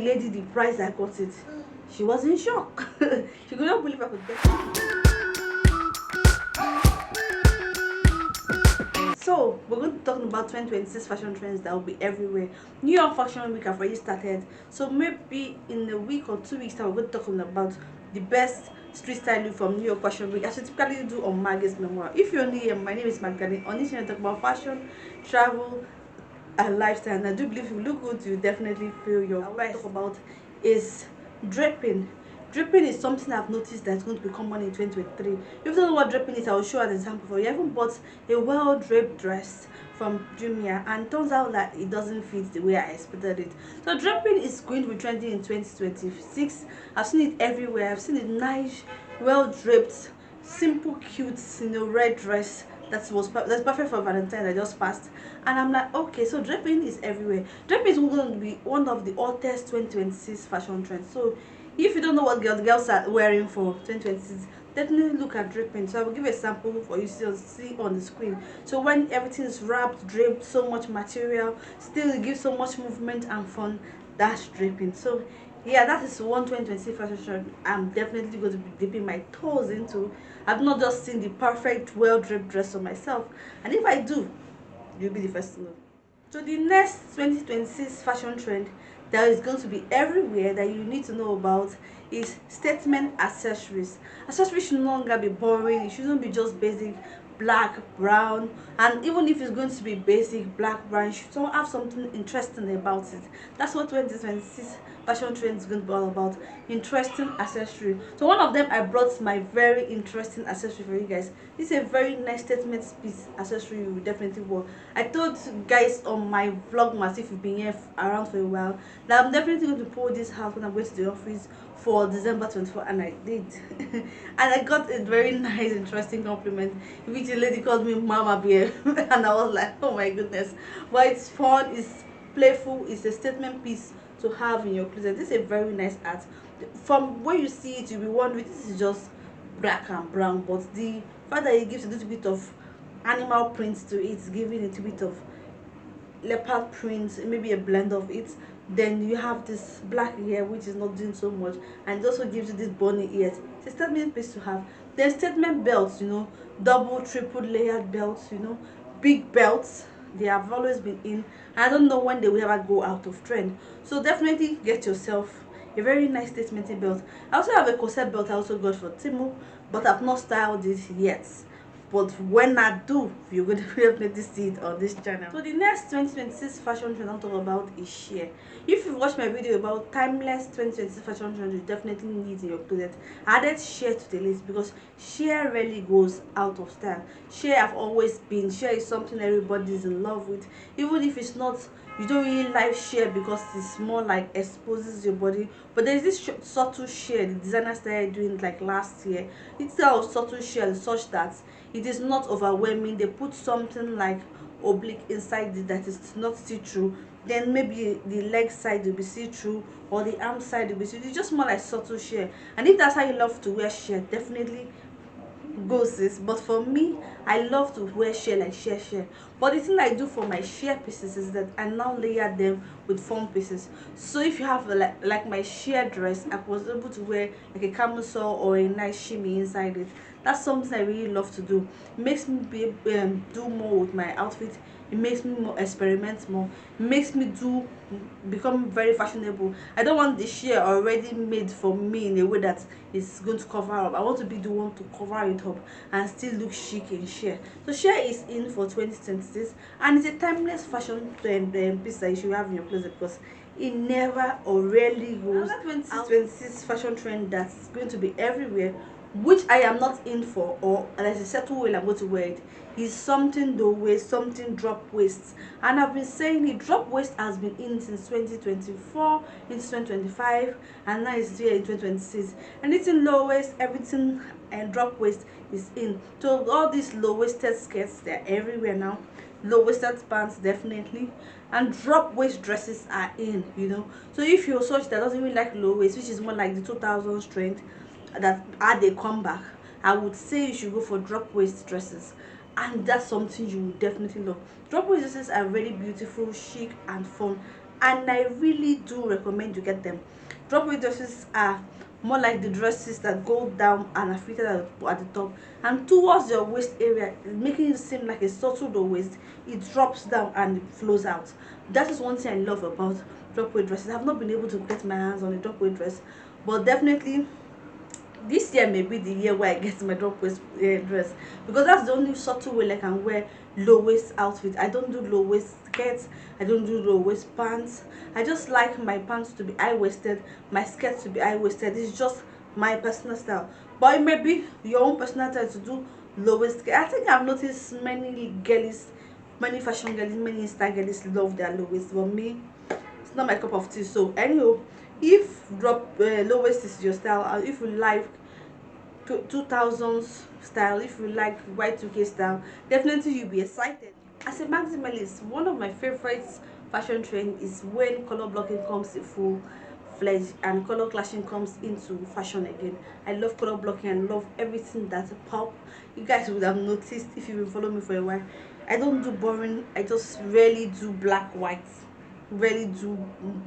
lady the price I got it, she was in shock. She could not believe I could get it. So we're going to talk about 2026 fashion trends that will be everywhere. New York Fashion Week have already started, so maybe in a week or 2 weeks time we're going to talk about the best street style look from New York Fashion Week, as we typically do on Maggie's Memoir. If you're new here, my name is Magdalene. On this channel I talk about fashion, travel, and lifestyle, and I do believe if you look good you definitely feel your best. What I talk about is draping. Draping is something I've noticed that's going to be common in 2023. If you don't know what draping is, I will show an example for you. I even bought a well-draped dress from Jumia, and it turns out that it doesn't fit the way I expected it. So draping is going to be trending in 2026. I've seen it everywhere. I've seen it nice, well-draped, simple, cute, red dress that's perfect for Valentine that just passed, and I'm like, okay, so draping is everywhere. Draping is going to be one of the hottest 2026 fashion trends. So if you don't know what girls are wearing for 2026, definitely look at draping. So I will give a sample for you to see on the screen. So when everything is wrapped, draped, so much material, still it gives so much movement and fun, that's draping. So yeah, that is one 2026 fashion trend I'm definitely going to be dipping my toes into. I've not just seen the perfect well-draped dress for myself, and if I do, you'll be the first to know. So the next 2026 fashion trend that is going to be everywhere that you need to know about is statement accessories. Accessories should no longer be boring. It shouldn't be just basic black, brown, and even if it's going to be basic black, brown, you should have something interesting about it. That's what 2026 fashion trend is going to be all about. Interesting accessory. So one of them, I brought my very interesting accessory for you guys. This is a very nice statement piece accessory you will definitely wear. I told guys on my vlogmas, if you've been here around for a while, that I'm definitely going to pull this out when I go to the office for December 24, and I did. And I got a very nice interesting compliment, which a lady called me Mama Bear. And I was like, oh my goodness. But it's fun, it's playful, it's a statement piece to have in your closet. This is a very nice art. From when you see it, you'll be wondering this is just black and brown, but the fact that it gives a little bit of animal prints to it, giving a little bit of leopard print, maybe a blend of it. Then you have this black hair which is not doing so much, and it also gives you this bunny ears. It's a statement piece to have. There's statement belts, double triple layered belts, big belts. They have always been in. I don't know when they will ever go out of trend, so definitely get yourself a very nice statement belt. I also have a corset belt I also got for Timu, but I've not styled it yet. But when I do, you're going to definitely see it on this channel. So the next 2026 fashion trend I'm talking about is sheer. If you've watched my video about timeless 2026 fashion trend, you definitely need in your closet, I added sheer to the list because sheer really goes out of style. Sheer have always been. Sheer is something everybody's in love with, even if it's not, you don't really like sheer because it's more like exposes your body. But there's this subtle sheer the designer started doing like last year. It's a subtle sheer such that it is not overwhelming. They put something like oblique inside it that is not see-through. Then maybe the leg side will be see-through, or the arm side will be see-through. It's just more like subtle sheer. And if that's how you love to wear sheer, definitely go sis. But for me, I love to wear sheer like sheer. But the thing I do for my sheer pieces is that I now layer them with foam pieces. So if you have like my sheer dress, I was able to wear like a camisole or a nice shimmy inside it. That's something I really love to do. It makes me do more with my outfit. It makes me more experiment more. It makes me become very fashionable. I don't want the sheer already made for me in a way that is going to cover up. I want to be the one to cover it up and still look chic in sheer. So sheer is in for 2026, and it's a timeless fashion trend piece that you should have in your closet because it never or rarely goes out. 2026 fashion trend that's going to be everywhere, which I am not in for, or there's a certain way I'm going to wear it, is something low waist, something drop waist. And I've been saying it, drop waist has been in since 2024 into 2025, and now it's here in 2026. Anything low waist, everything and drop waist is in. So all these low waisted skirts, they're everywhere now. Low waisted pants definitely, and drop waist dresses are in. So if you're such that doesn't really like low waist, which is more like the 2000s trend that had a comeback, I would say you should go for drop waist dresses, and that's something you will definitely love. Drop waist dresses are really beautiful, chic, and fun. and I really do recommend you get them. Drop weight dresses are more like the dresses that go down and are fitted at the top and towards your waist area, making it seem like a subtle low waist. It drops down and it flows out. That is one thing I love about drop weight dresses. I've not been able to get my hands on a drop weight dress, but definitely this year may be the year where I get my drop waist dress, because that's the only subtle way I can wear low waist outfit. I don't do low waist skirts, I don't do low waist pants. I just like my pants to be high waisted, my skirts to be high waisted. It's just my personal style, but it may be your own personal style to do low waist skirt. I think I've noticed many girlies, many fashion girlies, many Insta girlies love their low waist, but me, it's not my cup of tea. So anyhow, if drop low waist is your style, if you like 2000s style, if you like Y2K style, definitely you'll be excited. As a maximalist, one of my favorite fashion trend is when color blocking comes in full fledged and color clashing comes into fashion again. I love color blocking and love everything that's pop. You guys would have noticed if you've been following me for a while, I don't do boring, I just rarely do black white, really do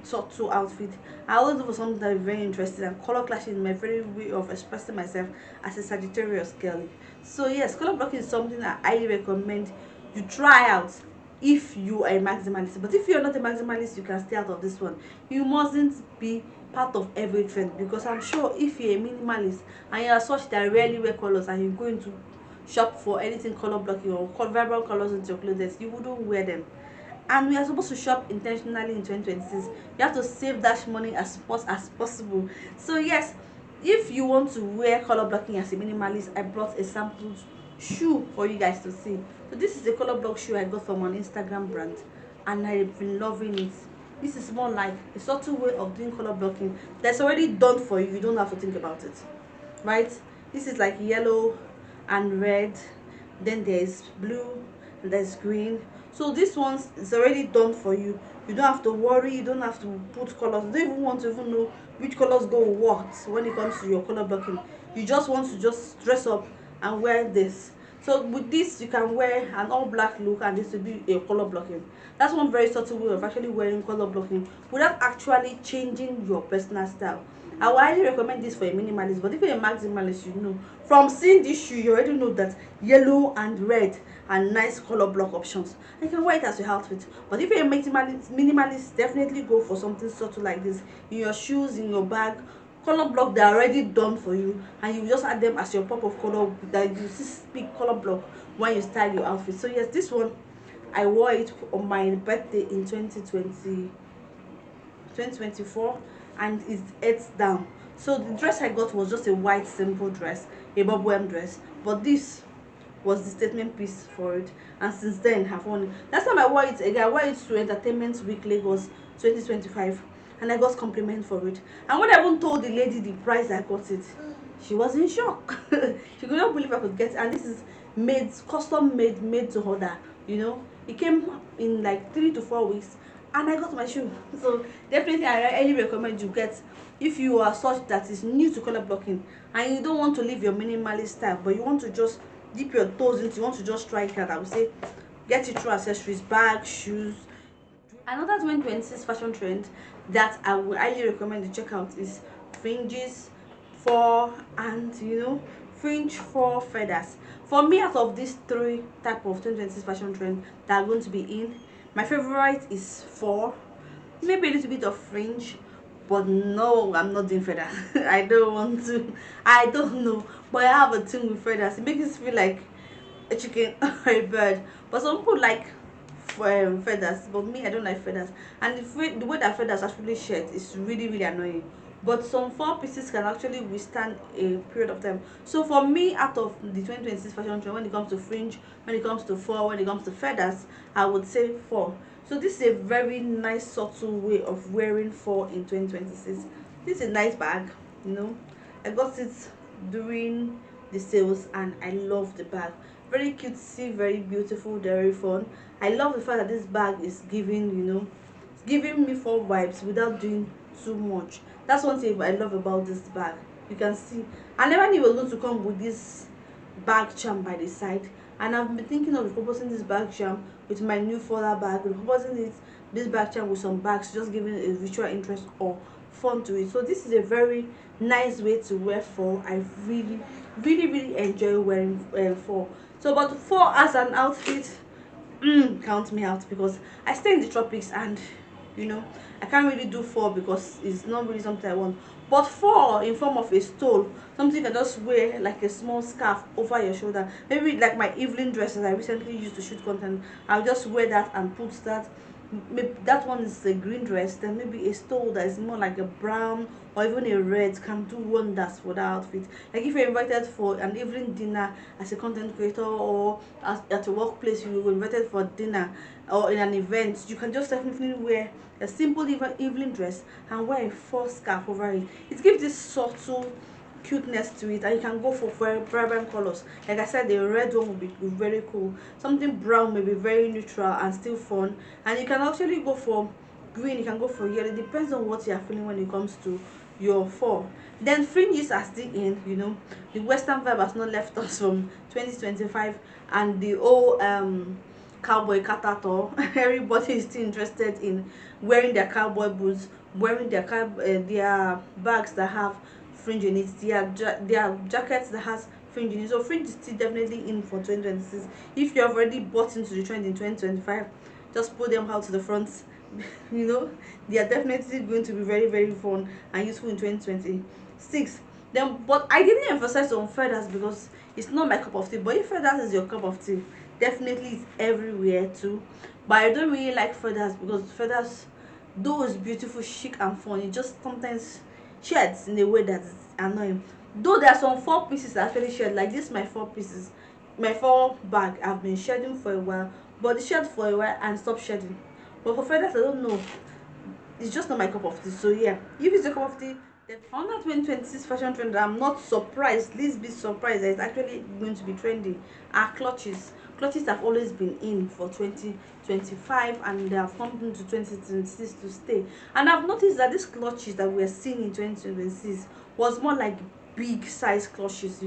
subtle outfit. I always look for something that is very interesting, and color clashing is my very way of expressing myself as a Sagittarius girl. So yes, color blocking is something I highly recommend you try out if you are a maximalist. But if you're not a maximalist, you can stay out of this one. You mustn't be part of every trend, because I'm sure if you're a minimalist and you're such that rarely wear colors and you're going to shop for anything color blocking or vibrant colors into your clothes, you wouldn't wear them. And we are supposed to shop intentionally in 2026. You have to save that money as much as possible. So yes, if you want to wear color blocking as a minimalist, I brought a sample shoe for you guys to see. So this is a color block shoe I got from an Instagram brand, and I've been loving it. This is more like a subtle way of doing color blocking that's already done for you. You don't have to think about it, right? This is like yellow and red, then there's blue, and there's green. So this one is already done for you. You don't have to worry, you don't have to put colors, you don't even want to even know which colors go with what when it comes to your color blocking. You just want to just dress up and wear this. So with this you can wear an all black look and this will be a color blocking. That's one very subtle way of actually wearing color blocking without actually changing your personal style. I would highly recommend this for a minimalist, but if you're a maximalist, you know from seeing this shoe, you already know that yellow and red are nice color block options. You can wear it as your outfit. But if you're a minimalist, definitely go for something subtle like this in your shoes, in your bag. Color block, they're already done for you, and you just add them as your pop of color that you see speak color block when you style your outfit. So yes, this one I wore it on my birthday in 2024, and it's down. So the dress I got was just a white simple dress, a bubble hem dress, but this was the statement piece for it, and since then I've worn it. Last time I wore it again, I wore it to Entertainment Week Lagos 2025, and I got compliment for it. And when I even told the lady the price I got it, she was in shock. She could not believe I could get it. And this is made, custom made, made to order. You know, it came in like 3 to 4 weeks, and I got my shoe. So definitely I highly recommend you get, if you are such that is new to color blocking and you don't want to leave your minimalist style, but you want to just dip your toes into, you want to just try it out, I would say get it through accessories, bags, shoes. Another 2026 fashion trend that I would highly recommend to check out is fringes, fur, and fringe fur feathers. For me, out of these three type of 2026 fashion trend that are going to be in, my favorite is fur, maybe a little bit of fringe, but no, I'm not doing feathers. I don't want to. I don't know, but I have a thing with feathers. It makes me feel like a chicken or a bird. But some people like feathers, but me, I don't like feathers. And the way that feathers actually shed is really really annoying. But some fur pieces can actually withstand a period of time. So for me, out of the 2026 fashion trend, when it comes to fringe, when it comes to fur, when it comes to feathers, I would say fur. So this is a very nice subtle way of wearing fur in 2026. This is a nice bag, you know. I got it during the sales and I love the bag. Very cutesy, very beautiful, very fun. I love the fact that this bag is giving, it's giving me fun vibes without doing too much. That's one thing I love about this bag. You can see I never knew it was going to come with this bag charm by the side, and I've been thinking of repurposing this bag charm with my new folder bag, repurposing it this bag charm with some bags, just giving a visual interest or fun to it. So this is a very nice way to wear fall. I really enjoy wearing fall. So but fall as an outfit, count me out, because I stay in the tropics, and you know I can't really do fall because it's not really something I want. But fall in form of a stole, something you can just wear like a small scarf over your shoulder, maybe like my evening dresses I recently used to shoot content. I'll just wear that and put that, maybe that one is a green dress, then maybe a stole that is more like a brown or even a red can do wonders for that outfit. Like if you're invited for an evening dinner as a content creator, or at a workplace you were invited for dinner or in an event, you can just definitely wear a simple evening dress and wear a full scarf over it. It gives this subtle cuteness to it, and you can go for very vibrant colors. Like I said, the red one would be very cool, something brown may be very neutral and still fun, and you can actually go for green, you can go for yellow. It depends on what you are feeling when it comes to your fall. Then fringes are still in, the western vibe has not left us from 2025, and the old cowboy katato. Everybody is still interested in wearing their cowboy boots, wearing their bags that have fringe in it, their jackets that has fringe in it. So fringe is still definitely in for 2026. If you have already bought into the trend in 2025, just put them out to the front. They are definitely going to be very fun and useful in 2026. Then, but I didn't emphasize on feathers because it's not my cup of tea. But if feathers is your cup of tea, definitely it's everywhere too. But I don't really like feathers because feathers, though it's beautiful, chic and fun, it just sometimes sheds in a way that is annoying. Though there are some four pieces that actually shed, like this my four pieces, my four bag I've been shedding for a while, but it shed for a while and stopped shedding. But for feathers, I don't know, it's just not my cup of tea. So yeah, if it's your cup of tea, then on that 2026 fashion trend, I'm not surprised, least be surprised that it's actually going to be trendy, are clutches. Clutches have always been in for 2025, and they have come into 2026 to stay. And I've noticed that these clutches that we're seeing in 2026 was more like big size clutches,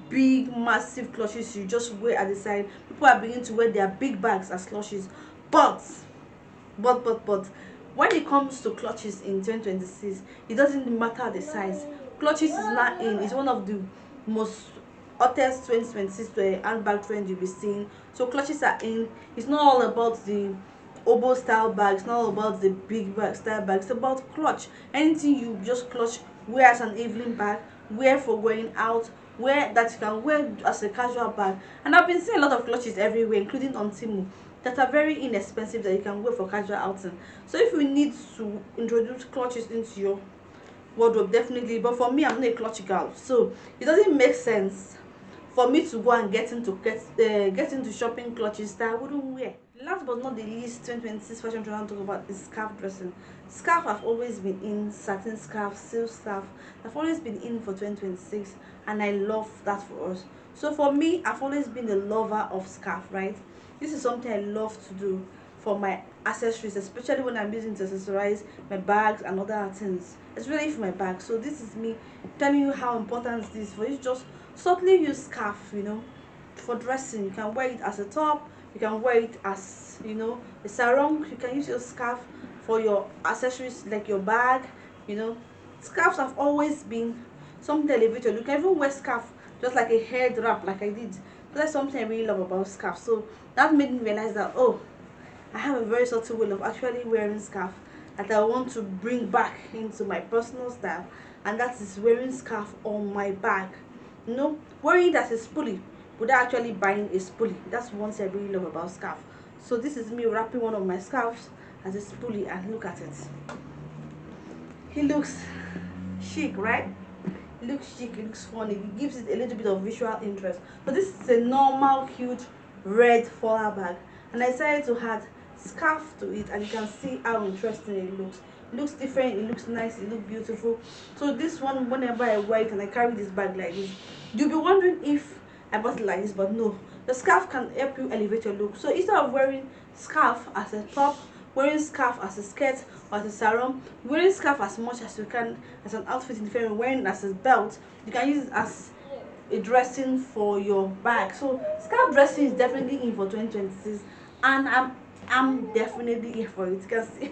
big massive clutches you just wear at the side. People are beginning to wear their big bags as clutches. But when it comes to clutches in 2026, it doesn't matter the size. Clutches is not in. It's one of the most hottest 2026 handbag trend you'll be seeing. So clutches are in. It's not all about the oboe style bag, it's not all about the big bag style bag, it's about clutch. Anything you just clutch, wear as an evening bag, wear for going out, wear that you can wear as a casual bag. And I've been seeing a lot of clutches everywhere, including on Timu, that are very inexpensive, that you can wear for casual outing. So if you need to introduce clutches into your wardrobe, definitely. But for me, I'm not a clutch girl, so it doesn't make sense for me to go and get into shopping clutches that I wouldn't wear. Last but not the least, 2026 fashion trend I want to talk about is scarf dressing. Scarf have always been in, satin scarf, silk scarf have always been in for 2026, and I love that for us. So for me, I've always been a lover of scarf, right? This is something I love to do for my accessories, especially when I'm using to accessorize my bags and other things, especially for my bag. So this is me telling you how important it is for you to just subtly use scarf, for dressing. You can wear it as a top, you can wear it as, a sarong. You can use your scarf for your accessories like your bag. Scarves have always been something elevated. You can even wear scarf just like a head wrap, like I did. That's something I really love about scarf. So that made me realize that, oh, I have a very subtle way of actually wearing scarf that I want to bring back into my personal style, and that is wearing scarf on my bag. Wearing it as a spoolie without actually buying a spoolie. That's one thing I really love about scarf. So this is me wrapping one of my scarves as a spoolie, and look at it. It looks chic, right? It looks chic, it looks funny, it gives it a little bit of visual interest. But this is a normal cute red flower bag, and I decided to add scarf to it, and you can see how interesting it looks. It looks different, it looks nice, it looks beautiful. So this one, whenever I wear it and I carry this bag like this, you'll be wondering if I bought it like this, but no, the scarf can help you elevate your look. So instead of wearing scarf as a top, wearing scarf as a skirt or as a sarong, wearing scarf as much as you can as an outfit in the frame, wearing it as a belt, you can use it as a dressing for your bag. So scarf dressing is definitely in for 2026, and am definitely here for it. You can see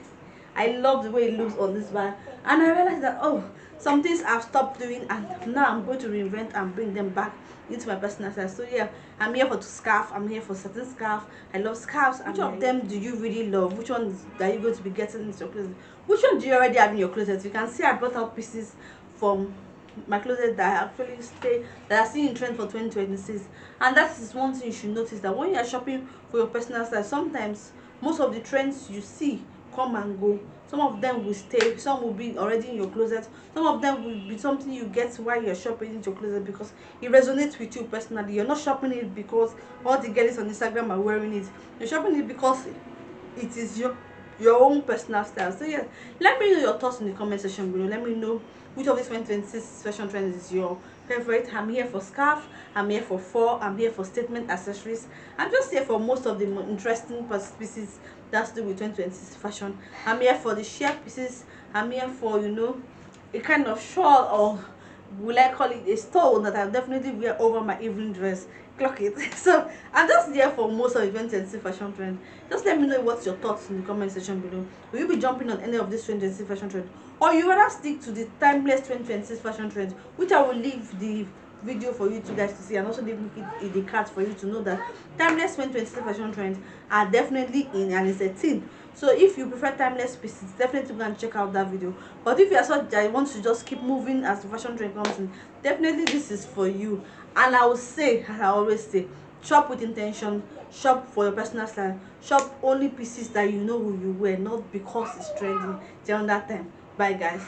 I love the way it looks on this bag, and I realized that, oh, some things I've stopped doing, and now I'm going to reinvent and bring them back into my personal style. So yeah, I'm here for scarf. I'm here for satin scarf. I love scarves. Which of them do you really love? Which ones are you going to be getting into your closet? Which one do you already have in your closet? You can see I brought out pieces from my closet that I actually stay that are still in trend for 2026. And that is one thing you should notice, that when you are shopping for your personal style, sometimes most of the trends you see come and go. Some of them will stay, some will be already in your closet, some of them will be something you get while you're shopping into your closet because it resonates with you personally. You're not shopping it because all the girls on Instagram are wearing it. You're shopping it because it is your own personal style. So yeah, let me know your thoughts in the comment section below. Let me know which of these 2026 fashion trends is your favorite. I'm here for scarf, I'm here for faux, I'm here for statement accessories. I'm just here for most of the interesting pieces that's to do with 2026 fashion. I'm here for the sheer pieces. I'm here for, you know, a kind of shawl, or will I call it a stole, that I'll definitely wear over my evening dress. Clock it. So I'm just there for most of the 2026 fashion trend. Just let me know what's your thoughts in the comment section below. Will you be jumping on any of this 2026 fashion trend, or you rather stick to the timeless 2026 fashion trend, which I will leave the video for you two guys to see, and also leave it in the card for you to know that timeless 2026 fashion trends are definitely in, and it's a thing. So if you prefer timeless pieces, definitely go and check out that video. But if you are such that want to just keep moving as the fashion trend comes in, definitely this is for you. And I will say, as I always say, shop with intention, shop for your personal style, shop only pieces that you know will you wear, not because it's trending. Till that time, bye guys.